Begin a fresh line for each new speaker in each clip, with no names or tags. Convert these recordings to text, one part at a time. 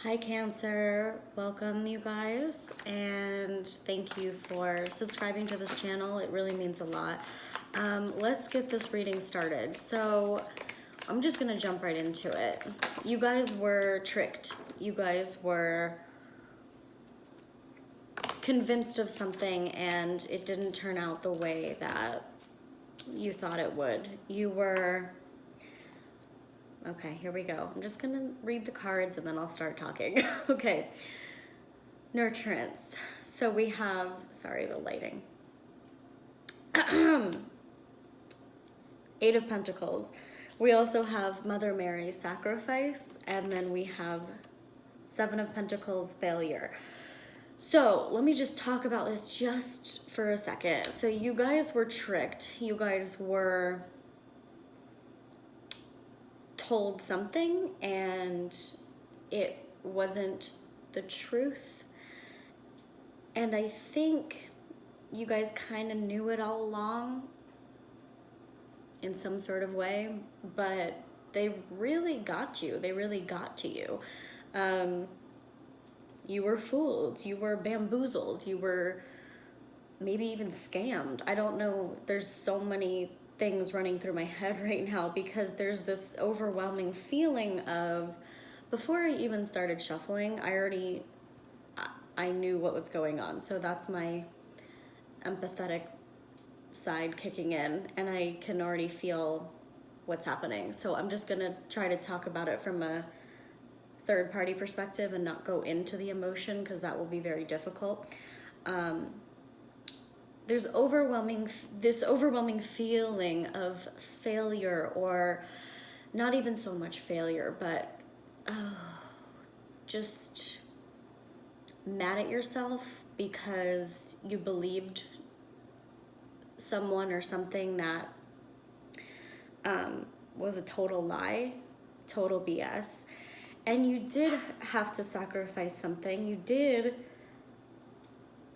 Hi Cancer, welcome you guys, and thank you for subscribing to this channel. It really means a lot. Let's get this reading started. So I'm just gonna jump right into it. You guys were tricked. You guys were convinced of something and it didn't turn out the way that you thought it would. You were... Okay, here we go. I'm just gonna read the cards and then I'll start talking. Okay. Nurturance. So we have, sorry, the lighting. Eight of Pentacles. We also have Mother Mary, sacrifice, and then we have Seven of Pentacles, failure. So let me just talk about this just for a second. So you guys were tricked. You guys were told something and it wasn't the truth. And I think you guys kind of knew it all along in some sort of way, but they really got you. They really got to you. You were fooled. You were bamboozled. You were maybe even scammed. I don't know. There's so many things running through my head right now because there's this overwhelming feeling of, before I even started shuffling, I knew what was going on. So that's my empathetic side kicking in and I can already feel what's happening. So I'm just gonna try to talk about it from a third party perspective and not go into the emotion because that will be very difficult. There's this overwhelming feeling of failure, or not even so much failure, but just mad at yourself because you believed someone or something that was a total lie, total BS. And you did have to sacrifice something. You did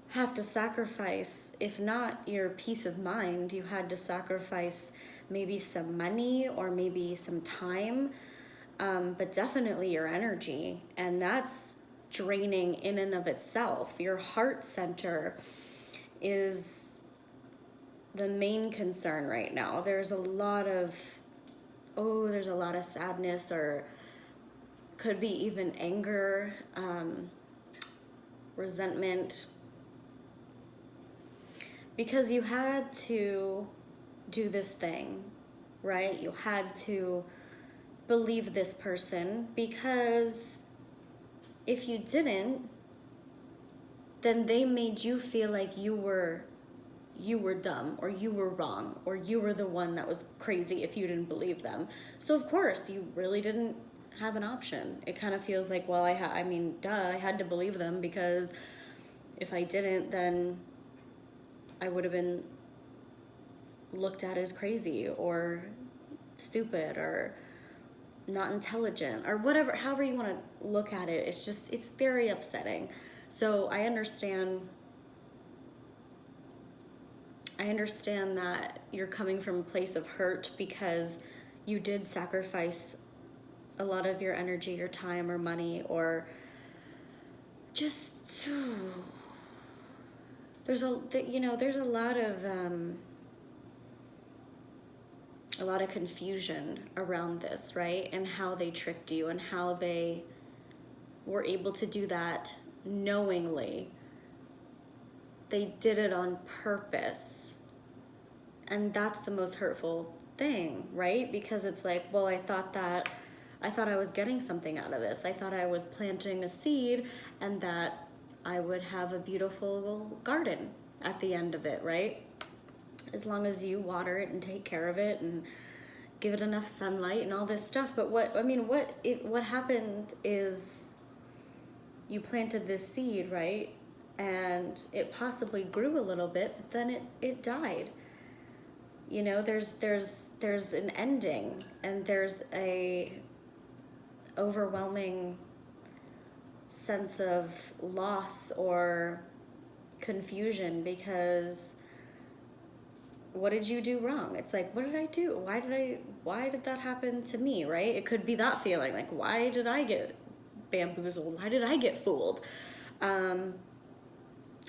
have to sacrifice, if not your peace of mind, you had to sacrifice maybe some money or maybe some time, but definitely your energy. And that's draining in and of itself. Your heart center is the main concern right now. There's a lot of sadness, or could be even anger, resentment, because you had to do this thing, right? You had to believe this person, because if you didn't, then they made you feel like you were dumb, or you were wrong, or you were the one that was crazy if you didn't believe them. So of course you really didn't have an option. It kind of feels like, well, I had to believe them, because if I didn't, then I would have been looked at as crazy or stupid or not intelligent or whatever, however you want to look at it. It's very upsetting. So I understand that you're coming from a place of hurt because you did sacrifice a lot of your energy, your time, or money, or just there's a lot of confusion around this, right? And how they tricked you and how they were able to do that knowingly. They did it on purpose. And that's the most hurtful thing, right? Because it's like, well, I thought I was getting something out of this. I thought I was planting a seed and that I would have a beautiful garden at the end of it, right? As long as you water it and take care of it and give it enough sunlight and all this stuff. But what happened is you planted this seed, right? And it possibly grew a little bit, but then it died. You know, there's an ending, and there's a overwhelming sense of loss or confusion, because what did you do wrong? It's like, what did I do? Why did that happen to me, right? It could be that feeling, like, why did I get bamboozled? Why did I get fooled?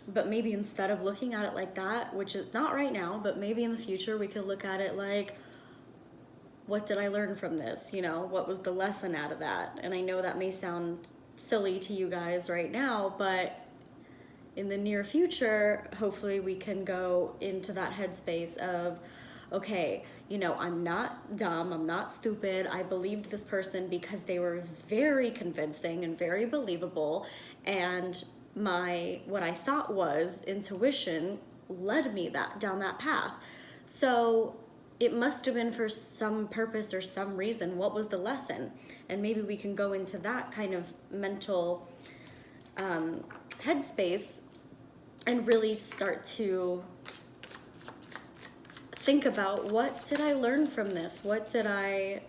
But maybe instead of looking at it like that, which is not right now, but maybe in the future we could look at it like, what did I learn from this? You know, what was the lesson out of that? And I know that may sound silly to you guys right now, but in the near future, hopefully we can go into that headspace of, okay, you know, I'm not dumb, I'm not stupid. I believed this person because they were very convincing and very believable, and what I thought was intuition led me down that path. So it must have been for some purpose or some reason. What was the lesson? And maybe we can go into that kind of mental headspace and really start to think about, what did I learn from this? What did I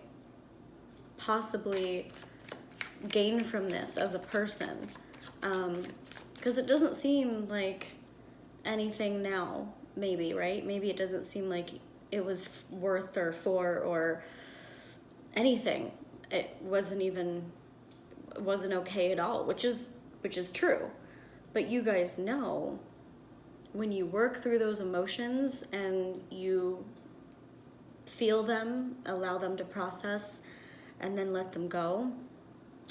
possibly gain from this as a person? Because it doesn't seem like anything now, maybe, right? Maybe it doesn't seem like it was worth or for or anything. It wasn't okay at all, which is true. But you guys know, when you work through those emotions and you feel them, allow them to process, and then let them go,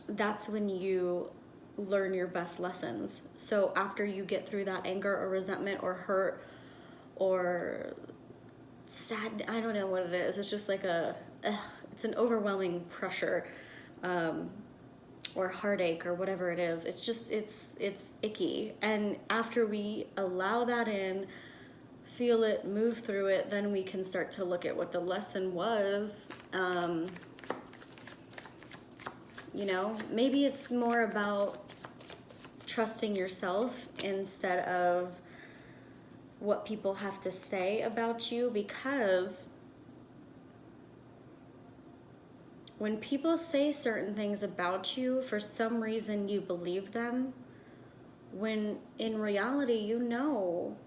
that's when you learn your best lessons. So after you get through that anger or resentment or hurt or sad, I don't know what it is. It's just like it's an overwhelming pressure, or heartache or whatever it is. It's just, it's icky. And after we allow that in, feel it, move through it, then we can start to look at what the lesson was. You know, maybe it's more about trusting yourself instead of what people have to say about you, because when people say certain things about you, for some reason you believe them, when in reality you know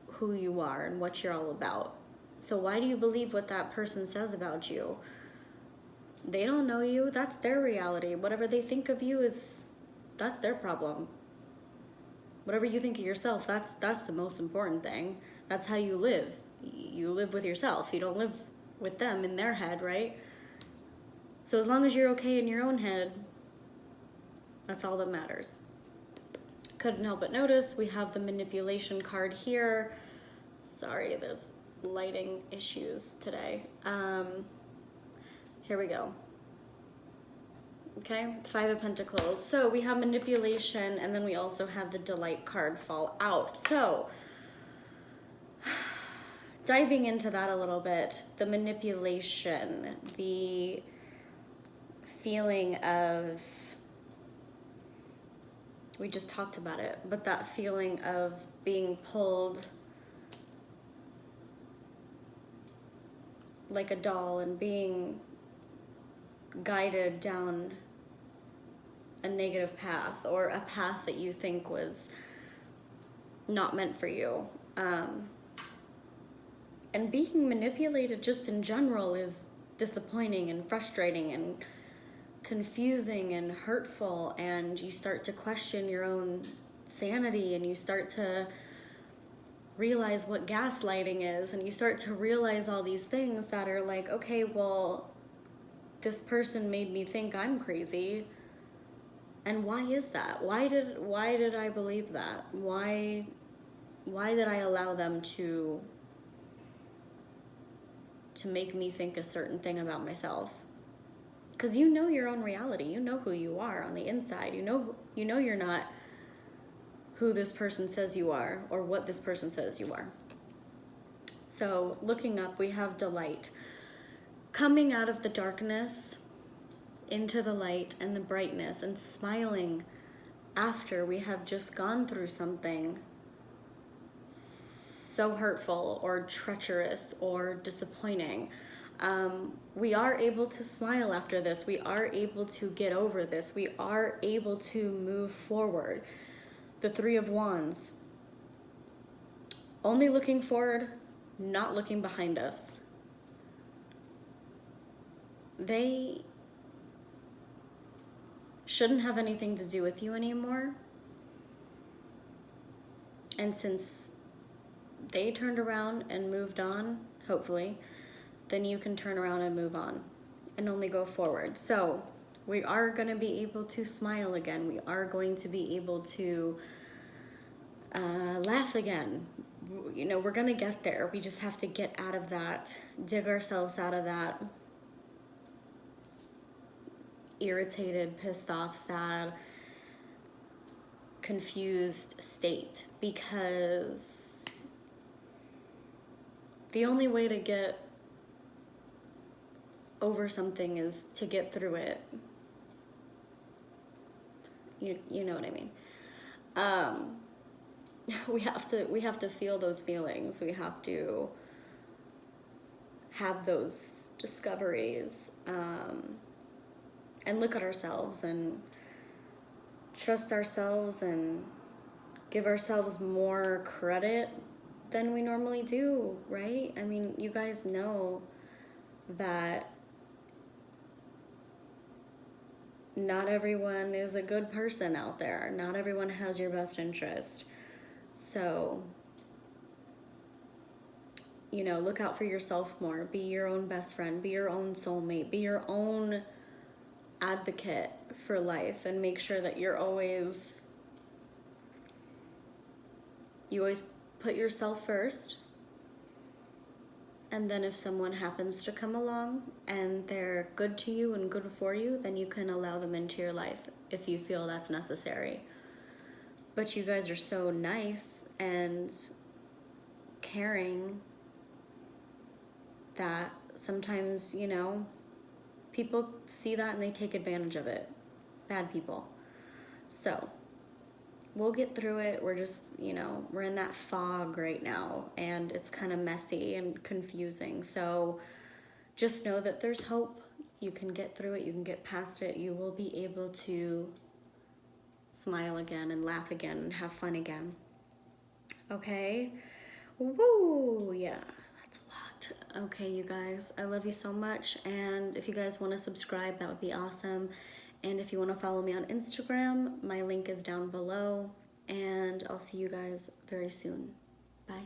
who you are and what you're all about. So why do you believe what that person says about you? They don't know you. That's their reality. Whatever they think of you that's their problem. Whatever you think of yourself, that's the most important thing. That's how you live. You live with yourself. You don't live with them in their head, right? So as long as you're okay in your own head, that's all that matters. Couldn't help but notice we have the manipulation card here. Sorry, there's lighting issues today. Here we go. Okay, 5 of Pentacles. So we have manipulation, and then we also have the delight card fall out. So diving into that a little bit, the manipulation, the feeling of, we just talked about it, but that feeling of being pulled like a doll and being guided down a negative path, or a path that you think was not meant for you. And being manipulated just in general is disappointing and frustrating and confusing and hurtful, and you start to question your own sanity, and you start to realize what gaslighting is, and you start to realize all these things that are like, okay, well, this person made me think I'm crazy. And why is that? Why did I believe that? Why did I allow them to make me think a certain thing about myself? Because you know your own reality. You know who you are on the inside. You know you're not who this person says you are, or what this person says you are. So looking up, we have delight. Coming out of the darkness into the light and the brightness, and smiling after we have just gone through something so hurtful or treacherous or disappointing. We are able to smile after this. We are able to get over this. We are able to move forward. The 3 of Wands. Only looking forward, not looking behind us. shouldn't have anything to do with you anymore. And since they turned around and moved on, hopefully, then you can turn around and move on and only go forward. So we are going to be able to smile again. We are going to be able to laugh again. You know, we're going to get there. We just have to get out of that, dig ourselves out of that irritated, pissed off, sad, confused state, because the only way to get over something is to get through it. You know what I mean? We have to feel those feelings. We have to have those discoveries, and look at ourselves and trust ourselves and give ourselves more credit than we normally do, right? I mean, you guys know that not everyone is a good person out there. Not everyone has your best interest. So, you know, look out for yourself more. Be your own best friend. Be your own soulmate. Be your own advocate for life, and make sure that you always put yourself first. And then if someone happens to come along and they're good to you and good for you, then you can allow them into your life if you feel that's necessary. But you guys are so nice and caring that sometimes, you know, people see that and they take advantage of it. Bad people. So we'll get through it. We're just, you know, we're in that fog right now, and it's kind of messy and confusing. So just know that there's hope. You can get through it. You can get past it. You will be able to smile again and laugh again and have fun again. Okay? Woo! Yeah, that's a lot. Okay, you guys, I love you so much. And if you guys want to subscribe, that would be awesome. And if you want to follow me on Instagram, my link is down below. And I'll see you guys very soon. Bye.